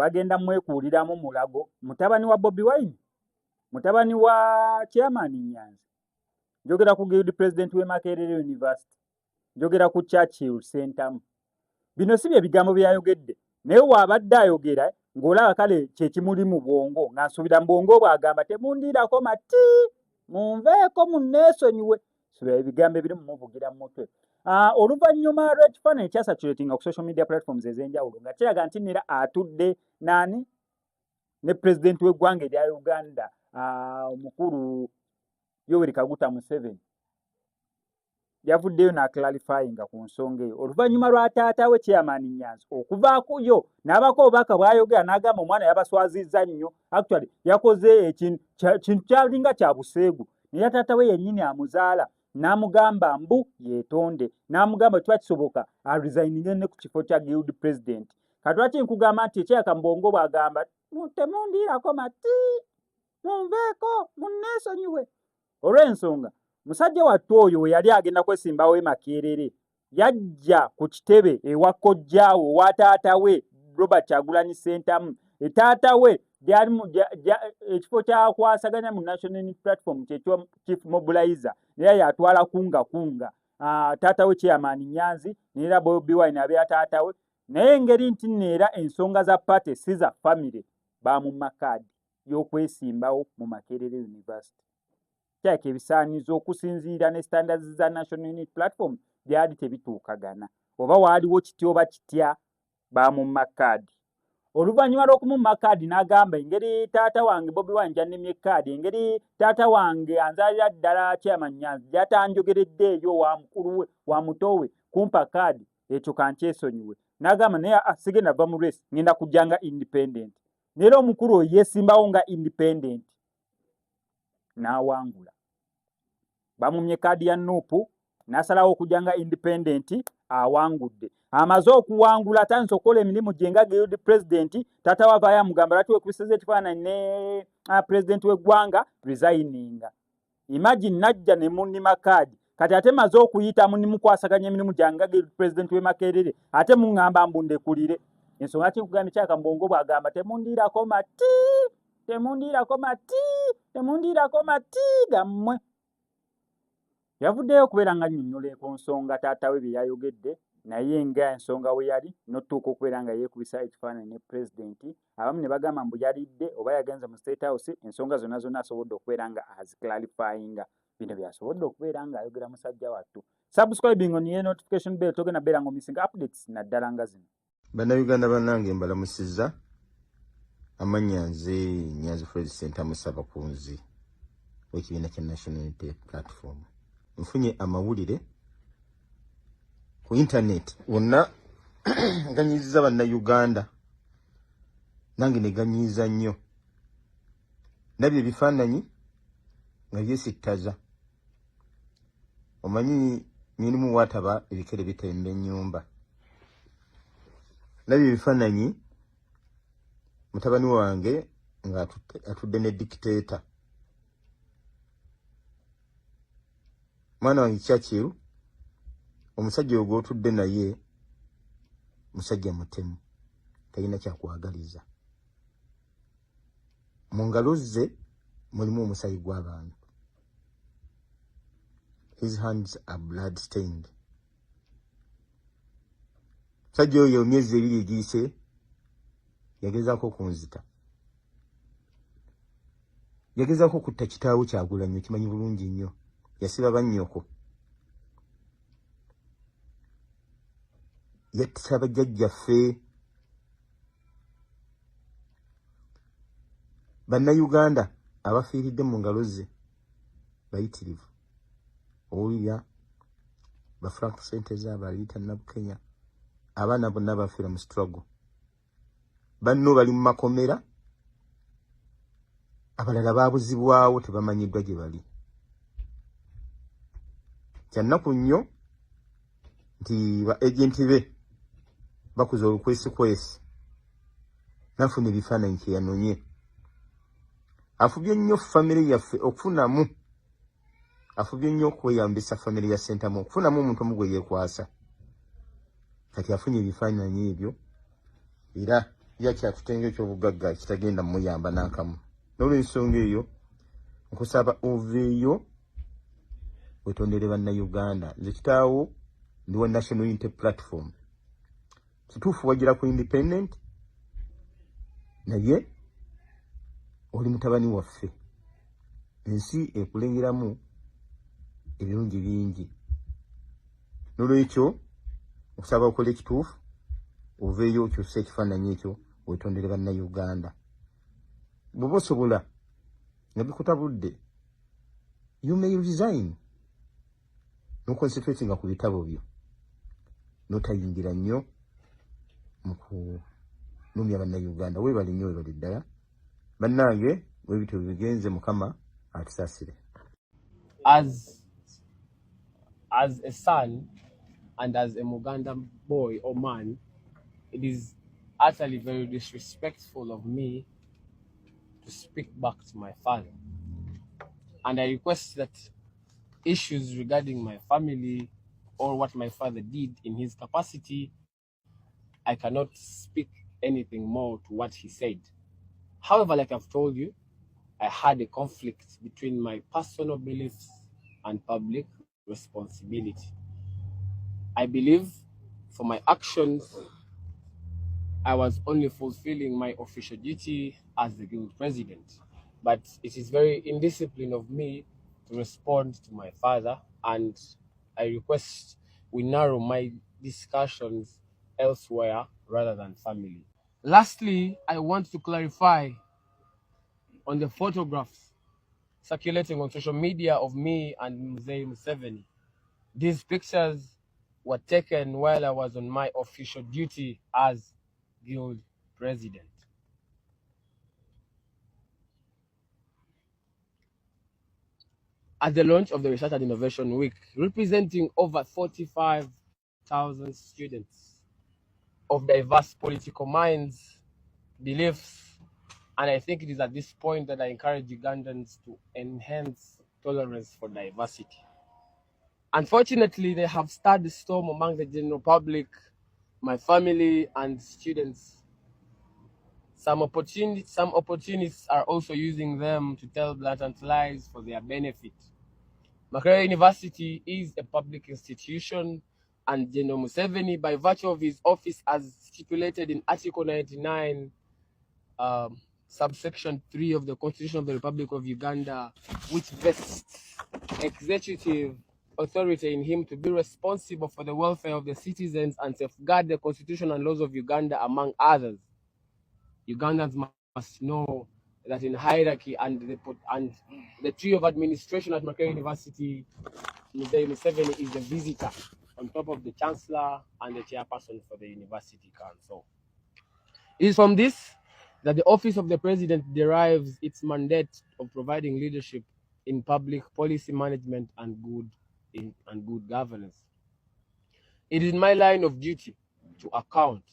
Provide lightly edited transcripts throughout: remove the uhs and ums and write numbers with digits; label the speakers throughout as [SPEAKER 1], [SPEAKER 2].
[SPEAKER 1] bagenda mwekuuliramu mulago mutabani wa Bobi Wine, mutabani wa chairman Nyanzi, njogera ku guild president we Makerere University, njogera ku Churchill Center. Bino si bye bigambo byayogedde, naye wabadde ayogera ng'olaba kale kyekimuli mu bwongo nga nsubira mu bwongo bw'agamba temundiirako mati munveeko munneesonyiwe. So ebigambo ebiri mumuvugira mu mutwe. Oluvannyuma lw'ekifaananyi kyasatulatinga ku social media platforms ez'enjawulo nga kiraga nti nera atudde nani ne pulezidenti w'eggwanga erya Uganda omukulu Yoweri Kaguta Museveni yavuddeyo n'aclarifyinga ku nsonga eyo oluvannyuma lwa taata we chairman Nyanzi okuvaako yo n'abako obubaka bw'ayogera n'agamba omwana yabaswazizza nnyo. Actually yakoze ekintu kyalinga kya buseegu naye taata we yennyini amuzaala n'amugamba mbu yeetonde, n'amugamba kiba kisoboka aresigninge ne ku kifo kya guild president. Katwaki nkugamba nti ekyaka mu bwongo bw'agamba temundiirako mati munveeko munneesonyiwe. Olw'ensonga musajja wattu oyo we yali agenda kwesimbawo e Makerere yajja ku kitebe ewa kojjaawe owa taata we Robert Kyagulanyi Ssentamu. Taata we ekifo kyakwasaganya mu National Unity Platform kyekyo Chief Mobilizer naye yatwala kunga taata we chairman Nyanzi neera Bobi Wine abeera taata we, naye engeri nti neera ensonga za party si za family bamumma kaadi y'okwesimbawo mu Makerere University. Kyaka ebisaanizo okusinziira ne standards za National Unity Platform byali tebituukagana, oba waaliwo kitya oba kitya bamumma kaadi. Oluvannyuma lw'okumumma kaadi n'agamba engeri taata wange Bobi Wine gy'annemye kaadi, engeri taata wange anzaalira ddala chairman Nyanzi gyatanjogeredde eyo wa mukulu we wa muto we kumpa kaadi, ekyo kankyesonyiwe. N'agamba naye sigenda va mu race ngenda kujjanga independent. Neera omukulu oyo yeesimbawo nga independent n'awangula. Bamumye kaadi ya Nuupu n'asalawo okujjanga independent awangudde. Amaze okuwangula atandise okukola emirimu gye nga guild president, taata we avaayo amugamba lwaki weekubisiza ekifaananyi ne president w'eggwanga resigninga. Imagine najja ne munnima kaadi kati ate maze okuyita munimukwasaganya emirimu gyange nga guild president w'e Makerere ate muŋŋamba mbundekulire. Ensonga ki nkugamba ekyaka mu bwongo bw'agamba temundiirako mati temundiirako mati temundiirako mati gammwe. Yavuddeyo okubeera nga annyonnyola ku nsonga taata we bye yayogedde, naye nga ensonga we yali n'otuuka okubeera nga yeekubisa ekifaananyi ne pulezidenti. Abamu ne bagamba mbu yalidde oba yagenze mu State House, ensonga zonna asobodde okubeera nga aziclarifyinga. Bino byasobodde okubeera nga ayogera musajja wattu. Subscribing on your notification bell togenda beera nga missing updates naddala nga zino.
[SPEAKER 2] Bannayuganda bannange mbalamusizza, amannya nze Nyanzi Fred Ssentamu Ssabakunzi w'ekibiina kya National Unity Platform. Nfunye amawulire ku internet wonna ganyiza bannayuganda, nange ne ganyiza nnyo. Nabyo ebifaananyi nga byesittaza. Omanyi nyinimu wataba ebikere bitemba ennyumba. Nabyo ebifaananyi mutabani wange nga atudde ne dictator. Mwana wange Churchill, omusajja oyo gw'otudde naye musajja mutemu, talina kyakwagaliza. Mu ngalo ze mulimu omusaayi gw'abantu. His hands are blood stained. Musajja oyo emyezi ebiri egiyise yagezaako okunzita. Yagezaako okutta kitaawo Kyagulanyi, okimanyi bulungi nnyo. Yasiba bannyoko. Yattisa bajjajjaffe. Bannayuganda abafiiridde mu ngalo ze bayitirivu. Owulira ba Frank Senteza abaliyita Nabukenya, abaana bonna bafiira mu struggle. Banno bali mu makomera, abalala baabuzibwawo tebamanyiddwa gye bali. Kyannaku nnyo nti ba agenti be bakuza olukwesikwesi nafuna ebifaananyi kye yanonye. Afubye nnyo famire yaffe okufunamu, afubye nnyo okweyambisa famire ya Ssentamu okufunamu omuntu omu gwe yeekwasa. Kati afunye ebifaananyi ebyo era yakyatutenga ekyobugagga kitagenda muyamba n'akamu. N'olw'ensonga eyo nkusaba oveeyo wetondere bannayuganda. Nze kitaawo ndi wa National Unity Platform. Kituufu wagira ku independent naye oli mutabani waffe. Ensi ekulengeramu ebirungi bingi. N'olwekyo okusaba okola ekituufu oveeyo okyusa ekifaananyi ekyo wetondere bannayuganda. Bw'oba osobola nga bikutabudde, you may resign n'oconcentratinga ku bitabo byo n'otayingira nnyo mu kunumya bannayuganda. Weebale nnyo, weebale ddala bannange, weebityo bigenze, Mukama atusaasire.
[SPEAKER 3] As a son and as a Muganda boy or man, it is utterly very disrespectful of me to speak back to my father. And I request that issues regarding my family or what my father did in his capacity, I cannot speak anything more to what he said. However, like I've told you, I had a conflict between my personal beliefs and public responsibility. I believe for my actions, I was only fulfilling my official duty as the guild president. But it is very indisciplined of me to respond to my father, and I request we narrow my discussions elsewhere rather than family. Lastly, I want to clarify on the photographs circulating on social media of me and Mzee Museveni. These pictures were taken while I was on my official duty as guild president. At the launch of the Research and Innovation Week, representing over 45,000 students of diverse political minds, beliefs, and I think it is at this point that I encourage Ugandans to enhance tolerance for diversity. Unfortunately, they have stirred the storm among the general public, my family, and students. Some opportunists are also using them to tell blatant lies for their benefit. Makerere University is a public institution, and General Museveni, by virtue of his office as stipulated in Article 99, subsection 3 of the Constitution of the Republic of Uganda, which vests executive authority in him to be responsible for the welfare of the citizens and safeguard the Constitution and laws of Uganda, among others. Ugandans must know that in hierarchy and the tree of administration at Makerere University, Mzee Museveni is the visitor on top of the chancellor and the chairperson for the university council. It is from this that the office of the president derives its mandate of providing leadership in public policy management and good governance. It is my line of duty to account,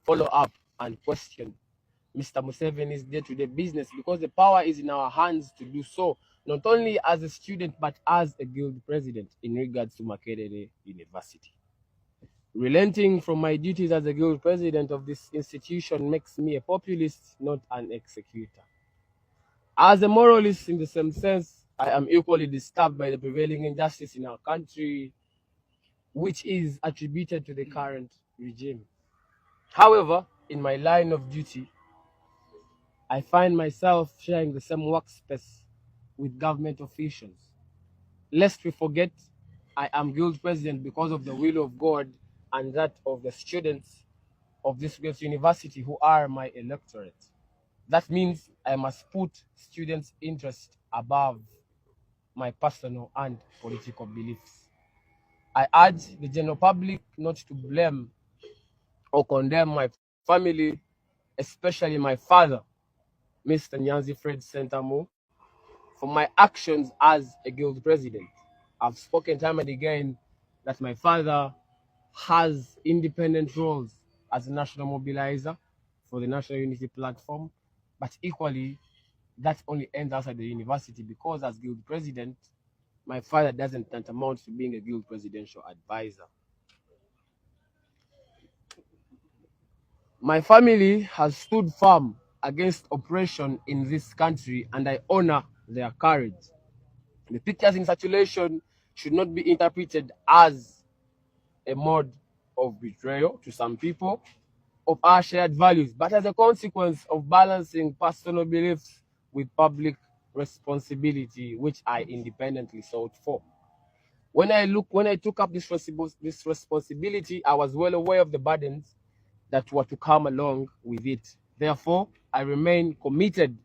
[SPEAKER 3] follow up, and question Mr. Museveni's day-to-day business, because the power is in our hands to do so, not only as a student, but as a guild president in regards to Makerere University. Relenting from my duties as a guild president of this institution makes me a populist, not an executor. As a moralist in the same sense, I am equally disturbed by the prevailing injustice in our country, which is attributed to the current regime. However, in my line of duty, I find myself sharing the same workspace with government officials. Lest we forget, I am guild president because of the will of God and that of the students of this great university who are my electorate. That means I must put students' interest above my personal and political beliefs. I urge the general public not to blame or condemn my family, especially my father, Mr. Nyanzi Fred Sentamu, for my actions as a guild president. I've spoken time and again that my father has independent roles as a national mobilizer for the National Unity Platform, but equally, that only ends outside the university, because as guild president, my father doesn't tantamount to being a guild presidential advisor. My family has stood firm against oppression in this country, and I honor their courage. The pictures in circulation should not be interpreted as a mode of betrayal to some people of our shared values, but as a consequence of balancing personal beliefs with public responsibility, which I independently sought for. When I took up this responsibility, I was well aware of the burdens that were to come along with it. Therefore, I remain committed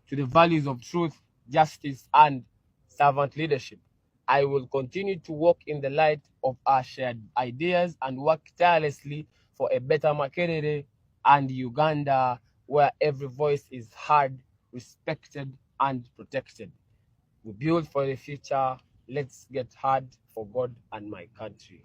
[SPEAKER 3] to the values of truth, justice, and servant leadership. I will continue to walk in the light of our shared ideas and work tirelessly for a better Makerere and Uganda where every voice is heard, respected, and protected. We build for the future. Let's get hard for God and my country.